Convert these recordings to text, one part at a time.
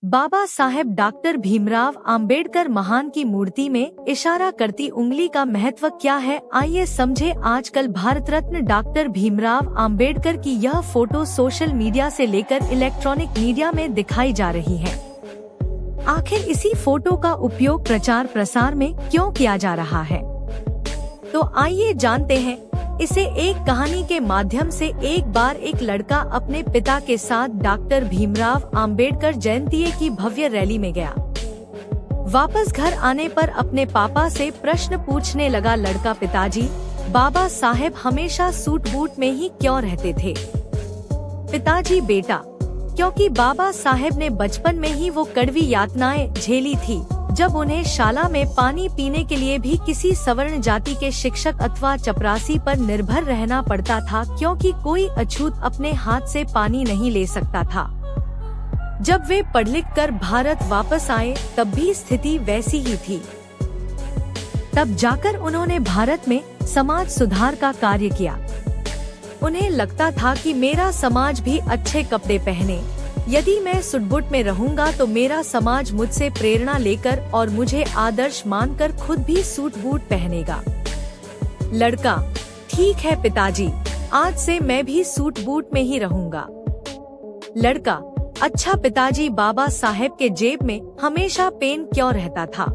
Baba Saheb doctor Bhimrao Ambedkar महान की मूर्ति में इशारा करती उंगली का महत्व क्या है, आइए समझे। आजकल भारत रत्न डॉक्टर भीमराव अंबेडकर की यह फोटो सोशल मीडिया से लेकर इलेक्ट्रॉनिक मीडिया में दिखाई जा रही है। आखिर इसी फोटो का उपयोग प्रचार प्रसार में क्यों किया जा रहा है, तो आइए जानते हैं। इसे एक कहानी के माध्यम से। एक बार एक लड़का अपने पिता के साथ डॉक्टर भीमराव अंबेडकर जयंती की भव्य रैली में गया। वापस घर आने पर अपने पापा से प्रश्न पूछने लगा लड़का, पिताजी, बाबा साहेब हमेशा सूट बूट में ही क्यों रहते थे? पिताजी, बेटा, क्योंकि बाबा साहेब ने बचपन में ही वो कड़वी यातनाएं झेली थी, जब उन्हें शाला में पानी पीने के लिए भी किसी सवर्ण जाति के शिक्षक अथवा चपरासी पर निर्भर रहना पड़ता था, क्योंकि कोई अछूत अपने हाथ से पानी नहीं ले सकता था। जब वे पढ़ लिख कर भारत वापस आए तब भी स्थिति वैसी ही थी। तब जाकर उन्होंने भारत में समाज सुधार का कार्य किया। उन्हें लगता था कि मेरा समाज भी अच्छे कपड़े पहने, यदि मैं सुटबुट में रहूंगा तो मेरा समाज मुझसे प्रेरणा लेकर और मुझे आदर्श मानकर खुद भी सूट बूट पहनेगा। लड़का, ठीक है पिताजी, आज से मैं भी सूट बूट में ही रहूंगा। लड़का, अच्छा पिताजी, बाबा साहेब के जेब में हमेशा पेन क्यों रहता था?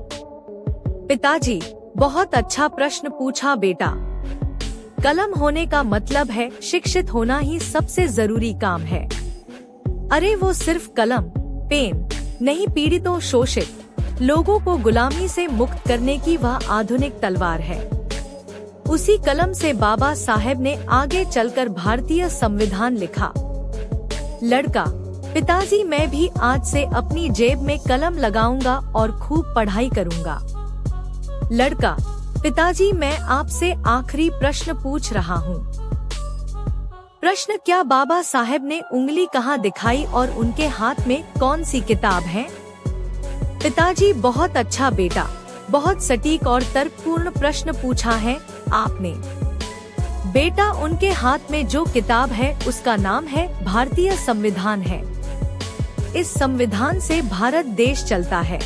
पिताजी, बहुत अच्छा प्रश्न पूछा बेटा। कलम होने का मतलब है शिक्षित होना ही सबसे जरूरी काम है। अरे वो सिर्फ कलम पेन नहीं, पीड़ितों शोषित लोगों को गुलामी से मुक्त करने की वह आधुनिक तलवार है। उसी कलम से बाबा साहेब ने आगे चलकर भारतीय संविधान लिखा। लड़का, पिताजी, मैं भी आज से अपनी जेब में कलम लगाऊंगा और खूब पढ़ाई करूंगा। लड़का, पिताजी, मैं आपसे आखिरी प्रश्न पूछ रहा हूँ। प्रश्न, क्या बाबा साहेब ने उंगली कहाँ दिखाई और उनके हाथ में कौन सी किताब है? पिताजी, बहुत अच्छा बेटा, बहुत सटीक और तर्कपूर्ण प्रश्न पूछा है आपने। बेटा, उनके हाथ में जो किताब है उसका नाम है भारतीय संविधान है। इस संविधान से भारत देश चलता है।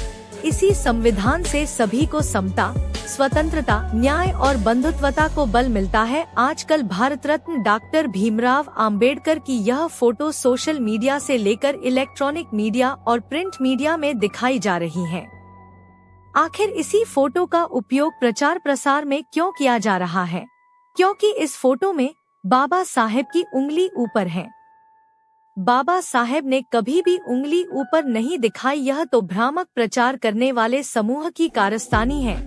इसी संविधान से सभी को समता, स्वतंत्रता, न्याय और बंधुत्वता को बल मिलता है। आजकल भारत रत्न डॉक्टर भीमराव अंबेडकर की यह फोटो सोशल मीडिया से लेकर इलेक्ट्रॉनिक मीडिया और प्रिंट मीडिया में दिखाई जा रही है। आखिर इसी फोटो का उपयोग प्रचार प्रसार में क्यों किया जा रहा है? क्योंकि इस फोटो में बाबा साहेब की उंगली ऊपर है। बाबा साहेब ने कभी भी उंगली ऊपर नहीं दिखाई। यह तो भ्रामक प्रचार करने वाले समूह की कारस्तानी है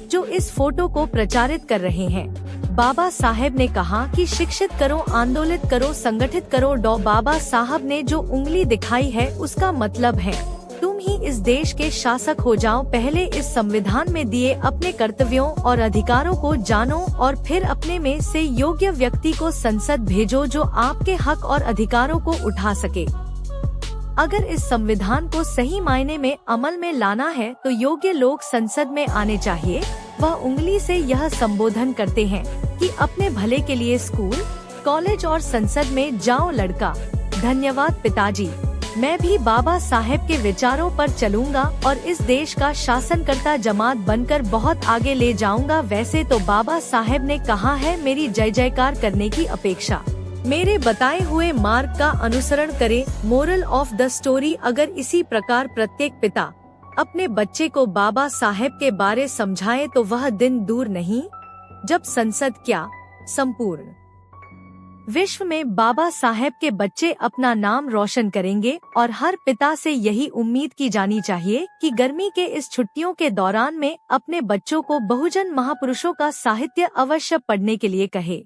जो इस फोटो को प्रचारित कर रहे हैं। बाबा साहेब ने कहा कि शिक्षित करो, आंदोलित करो, संगठित करो। बाबा साहब ने जो उंगली दिखाई है उसका मतलब है तुम ही इस देश के शासक हो जाओ। पहले इस संविधान में दिए अपने कर्तव्यों और अधिकारों को जानो और फिर अपने में से योग्य व्यक्ति को संसद भेजो जो आपके हक और अधिकारों को उठा सके। अगर इस संविधान को सही मायने में अमल में लाना है तो योग्य लोग संसद में आने चाहिए। वह उंगली से यह संबोधन करते हैं कि अपने भले के लिए स्कूल, कॉलेज और संसद में जाओ। लड़का, धन्यवाद पिताजी, मैं भी बाबा साहेब के विचारों पर चलूंगा और इस देश का शासनकर्ता जमात बनकर बहुत आगे ले जाऊंगा। वैसे तो बाबा साहेब ने कहा है, मेरी जय जयकार करने की अपेक्षा मेरे बताए हुए मार्ग का अनुसरण करे। मोरल ऑफ द स्टोरी, अगर इसी प्रकार प्रत्येक पिता अपने बच्चे को बाबा साहेब के बारे समझाए तो वह दिन दूर नहीं जब संसद क्या संपूर्ण विश्व में बाबा साहेब के बच्चे अपना नाम रोशन करेंगे। और हर पिता से यही उम्मीद की जानी चाहिए कि गर्मी के इस छुट्टियों के दौरान में अपने बच्चों को बहुजन महापुरुषों का साहित्य अवश्य पढ़ने के लिए कहे।